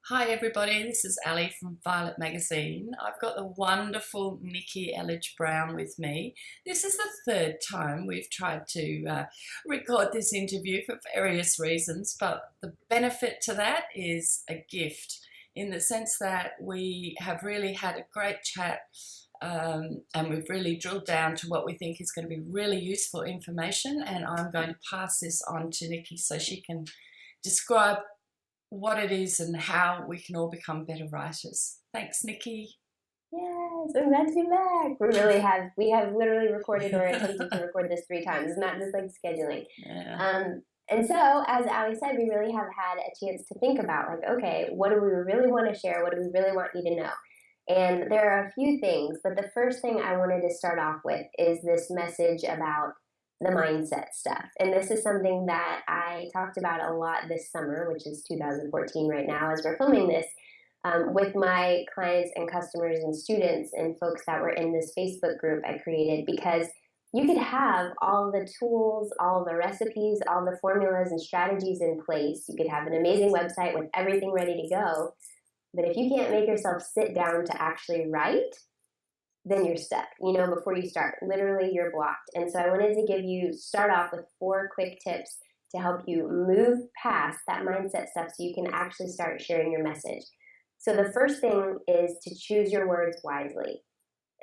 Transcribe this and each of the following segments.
Hi everybody, this is Ali from Violet Magazine. I've got the wonderful Nikki Elledge Brown with me. This is the third time we've tried to record this interview for various reasons, but the benefit to that is a gift in the sense that we have really had a great chat, and we've really drilled down to what we think is going to be really useful information, and I'm going to pass this on to Nikki so she can describe what it is and how we can all become better writers. Thanks, Nikki. Yes, we're glad to be back. We have literally recorded or attempted to record this 3 times. It's not just like scheduling. Yeah. And so, as Ali said, we really have had a chance to think about like, okay, what do we really want to share? What do we really want you to know? And there are a few things, but the first thing I wanted to start off with is this message about the mindset stuff. And this is something that I talked about a lot this summer, which is 2014 right now as we're filming this, with my clients and customers and students and folks that were in this Facebook group I created, because you could have all the tools, all the recipes, all the formulas and strategies in place. You could have an amazing website with everything ready to go. But if you can't make yourself sit down to actually write, then you're stuck, before you start. Literally, you're blocked. And so I wanted to start off with 4 quick tips to help you move past that mindset stuff so you can actually start sharing your message. So the first thing is to choose your words wisely.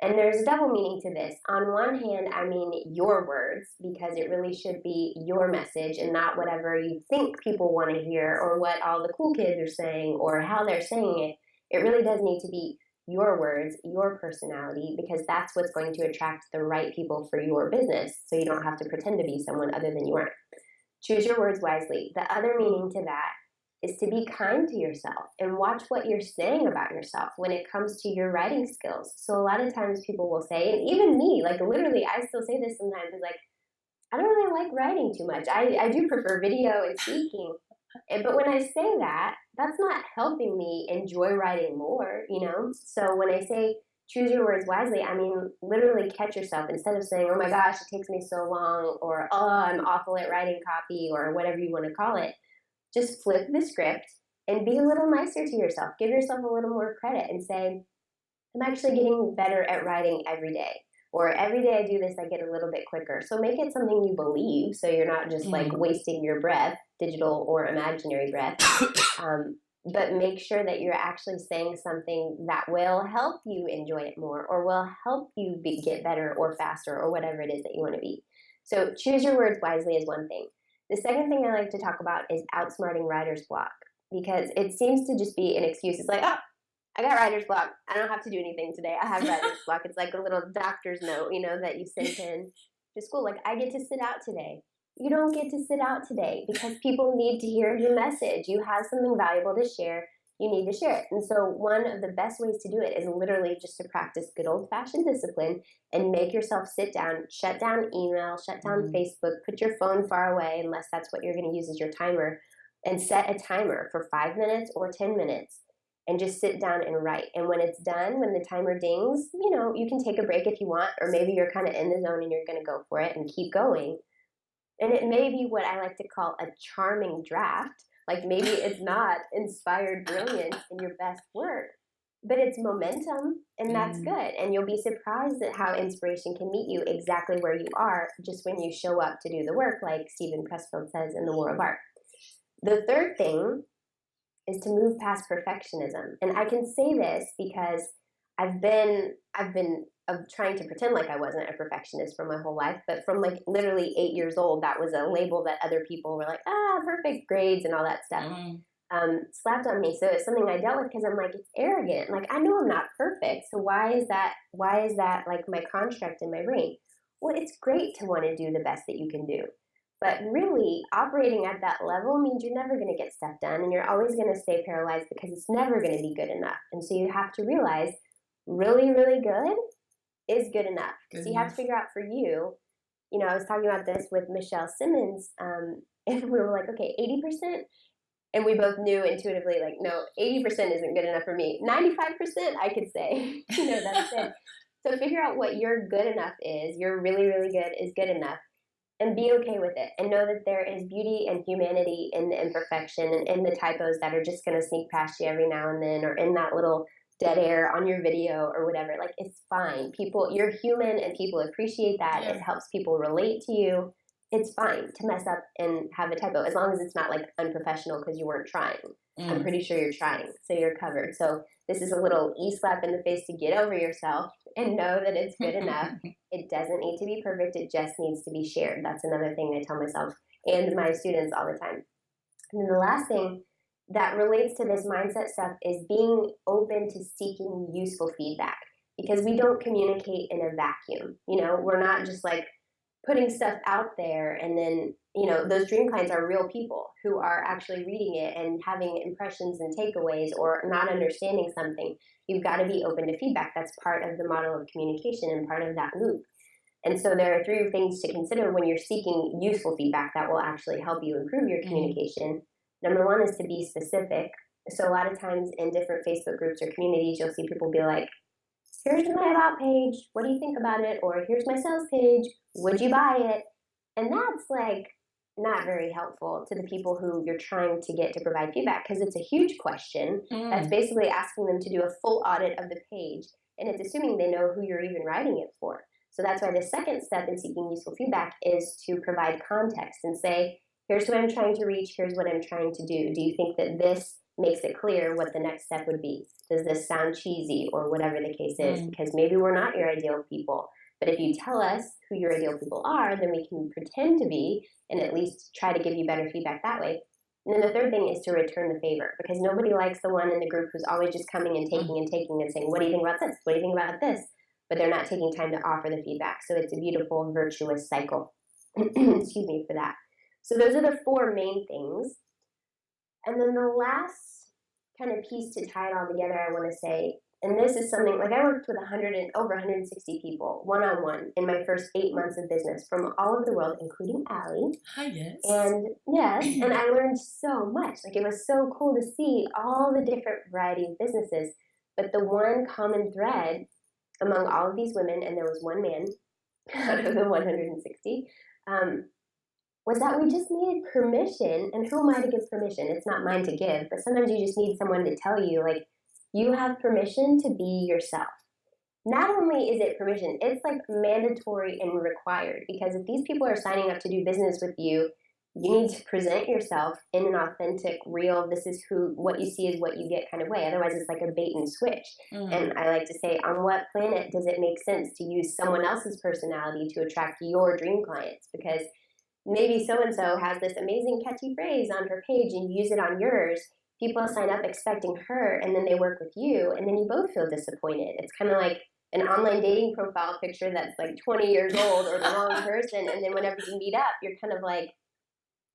And there's a double meaning to this. On one hand, I mean your words, because it really should be your message and not whatever you think people want to hear or what all the cool kids are saying or how they're saying it. It really does need to be your words, your personality, because that's what's going to attract the right people for your business, so you don't have to pretend to be someone other than you are. Choose your words wisely. The other meaning to that is to be kind to yourself and watch what you're saying about yourself when it comes to your writing skills. So a lot of times people will say, and even me, like literally, I still say this sometimes, is like, I don't really like writing too much. I do prefer video and speaking. But when I say that, that's not helping me enjoy writing more. So when I say choose your words wisely, I mean literally catch yourself. Instead of saying, oh my gosh, it takes me so long, or oh, I'm awful at writing copy, or whatever you want to call it, just flip the script and be a little nicer to yourself. Give yourself a little more credit and say, I'm actually getting better at writing every day. Or every day I do this, I get a little bit quicker. So make it something you believe, so you're not just like wasting your breath, digital or imaginary breath. But make sure that you're actually saying something that will help you enjoy it more, or will help you get better or faster, or whatever it is that you want to be. So choose your words wisely is one thing. The second thing I like to talk about is outsmarting writer's block, because it seems to just be an excuse. It's like, oh, I got writer's block. I don't have to do anything today. I have writer's block. It's like a little doctor's note, that you sent in to school. Like, I get to sit out today. You don't get to sit out today because people need to hear your message. You have something valuable to share. You need to share it. And so one of the best ways to do it is literally just to practice good old-fashioned discipline and make yourself sit down, shut down email, shut down Facebook, put your phone far away unless that's what you're going to use as your timer, and set a timer for 5 minutes or 10 minutes. And just sit down and write. And when it's done, when the timer dings, you can take a break if you want, or maybe you're kind of in the zone and you're going to go for it and keep going. And it may be what I like to call a charming draft. Like maybe it's not inspired brilliance in your best work, but it's momentum, and that's good. And you'll be surprised at how inspiration can meet you exactly where you are, just when you show up to do the work, like Stephen Pressfield says in The War of Art. The third thing is to move past perfectionism. And I can say this because I've been trying to pretend like I wasn't a perfectionist for my whole life, but from like literally 8 years old, that was a label that other people were like, perfect grades and all that stuff, slapped on me. So it's something I dealt with because I'm like, it's arrogant. Like, I know I'm not perfect. So why is that like my construct in my brain? Well, it's great to want to do the best that you can do. But really, operating at that level means you're never going to get stuff done, and you're always going to stay paralyzed because it's never going to be good enough. And so you have to realize really, really good is good enough. So you have to figure out for you, I was talking about this with Michelle Simmons, and we were like, okay, 80%. And we both knew intuitively, like, no, 80% isn't good enough for me. 95%, I could say, that's it. So figure out what your good enough is. Your really, really good is good enough. and be okay with it, and know that there is beauty and humanity in the imperfection and in the typos that are just going to sneak past you every now and then, or in that little dead air on your video or whatever. Like, it's fine. People, you're human, and people appreciate that. Yeah. It helps people relate to you. It's fine to mess up and have a typo, as long as it's not like unprofessional because you weren't trying. I'm pretty sure you're trying, so you're covered. So this is a little e-slap in the face to get over yourself and know that it's good enough. It doesn't need to be perfect. It just needs to be shared. That's another thing I tell myself and my students all the time. And then the last thing that relates to this mindset stuff is being open to seeking useful feedback, because we don't communicate in a vacuum. You know, we're not just like putting stuff out there and then, you know, those dream clients are real people who are actually reading it and having impressions and takeaways or not understanding something. You've got to be open to feedback. That's part of the model of communication and part of that loop. And so there are three things to consider when you're seeking useful feedback that will actually help you improve your communication. Number one is to be specific. So a lot of times in different Facebook groups or communities, you'll see people be like, here's my about page, what do you think about it? Or here's my sales page, would you buy it? And that's like not very helpful to the people who you're trying to get to provide feedback, because it's a huge question that's basically asking them to do a full audit of the page, and it's assuming they know who you're even writing it for. So that's why the second step in seeking useful feedback is to provide context and say, here's what I'm trying to reach, here's what I'm trying to do. Do you think that this makes it clear what the next step would be? Does this sound cheesy, or whatever the case is? Because maybe we're not your ideal people. But if you tell us who your ideal people are, then we can pretend to be and at least try to give you better feedback that way. And then the third thing is to return the favor, because nobody likes the one in the group who's always just coming and taking and saying, what do you think about this? What do you think about this? But they're not taking time to offer the feedback. So it's a beautiful, virtuous cycle. Excuse me for that. So those are the four main things. And then the last kind of piece to tie it all together, I want to say, and this is something, like, I worked with over 160 people one-on-one in my first 8 months of business from all over the world, including Allie. Hi, yes. And yes, and I learned so much. Like, it was so cool to see all the different variety of businesses. But the one common thread among all of these women, and there was one man out of the 160, was that we just needed permission. And who am I to give permission? It's not mine to give, but sometimes you just need someone to tell you, like, you have permission to be yourself. Not only is it permission, it's like mandatory and required, because if these people are signing up to do business with you, you need to present yourself in an authentic, real, this is who, what you see is what you get kind of way. Otherwise, it's like a bait and switch. And I like to say, on what planet does it make sense to use someone else's personality to attract your dream clients? Because maybe so-and-so has this amazing catchy phrase on her page and you use it on yours. People sign up expecting her, and then they work with you, and then you both feel disappointed. It's kind of like an online dating profile picture that's like 20 years old or the wrong person, and then whenever you meet up, you're kind of like,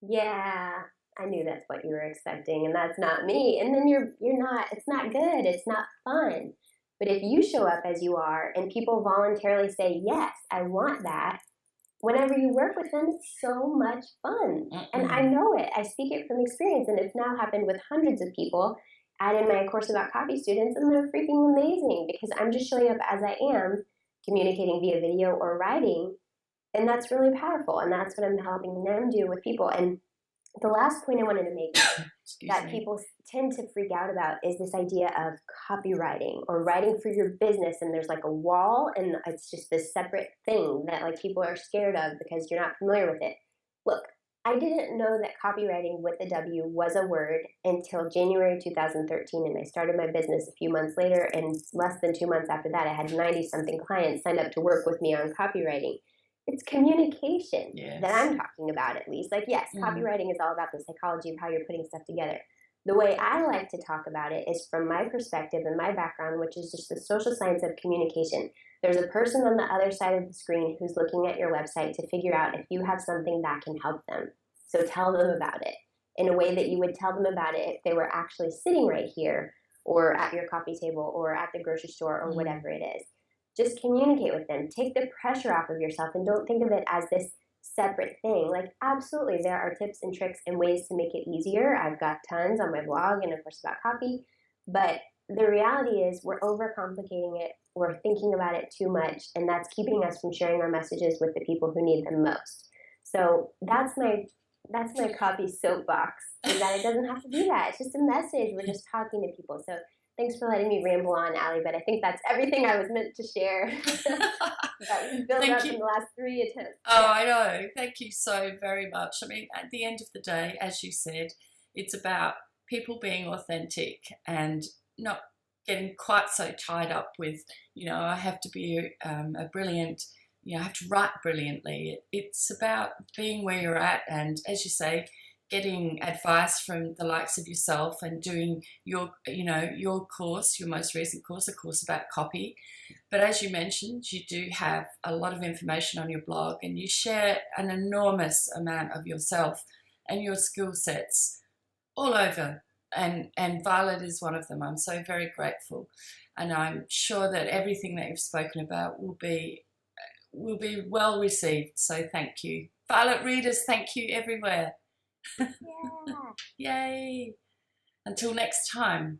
yeah, I knew that's what you were expecting, and that's not me. And then you're not, it's not good, it's not fun. But if you show up as you are, and people voluntarily say, yes, I want that, whenever you work with them, it's so much fun. And I know it. I speak it from experience, and it's now happened with hundreds of people. Add in my course about copy students, and they're freaking amazing, because I'm just showing up as I am, communicating via video or writing, and that's really powerful, and that's what I'm helping them do with people. And the last point I wanted to make that people tend to freak out about is this idea of copywriting or writing for your business, and there's like a wall, and it's just this separate thing that like people are scared of because you're not familiar with it. Look, I didn't know that copywriting with the W was a word until January 2013, and I started my business a few months later, and less than 2 months after that, I had 90-something clients signed up to work with me on copywriting. It's communication that I'm talking about, at least. Like, yes, copywriting is all about the psychology of how you're putting stuff together. The way I like to talk about it is from my perspective and my background, which is just the social science of communication. There's a person on the other side of the screen who's looking at your website to figure out if you have something that can help them. So tell them about it in a way that you would tell them about it if they were actually sitting right here or at your coffee table or at the grocery store or whatever it is. Just communicate with them. Take the pressure off of yourself, and don't think of it as this separate thing. Like, absolutely, there are tips and tricks and ways to make it easier. I've got tons on my blog and, of course, about copy. But the reality is we're overcomplicating it. We're thinking about it too much, and that's keeping us from sharing our messages with the people who need them most. So that's my coffee soapbox, is that it doesn't have to be that. It's just a message. We're just talking to people. So thanks for letting me ramble on, Allie, but I think that's everything I was meant to share that we built Thank up you. in the last 3 attempts. Oh, I know. Thank you so very much. I mean, at the end of the day, as you said, it's about people being authentic and not getting quite so tied up with, I have to be a brilliant, I have to write brilliantly. It's about being where you're at and, as you say, getting advice from the likes of yourself and doing your course, your most recent course, a course about copy. But as you mentioned, you do have a lot of information on your blog and you share an enormous amount of yourself and your skill sets all over. And Violet is one of them. I'm so very grateful. And I'm sure that everything that you've spoken about will be well received. So thank you. Violet readers, thank you everywhere. Yeah. Yay. Until next time,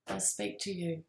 I'll speak to you.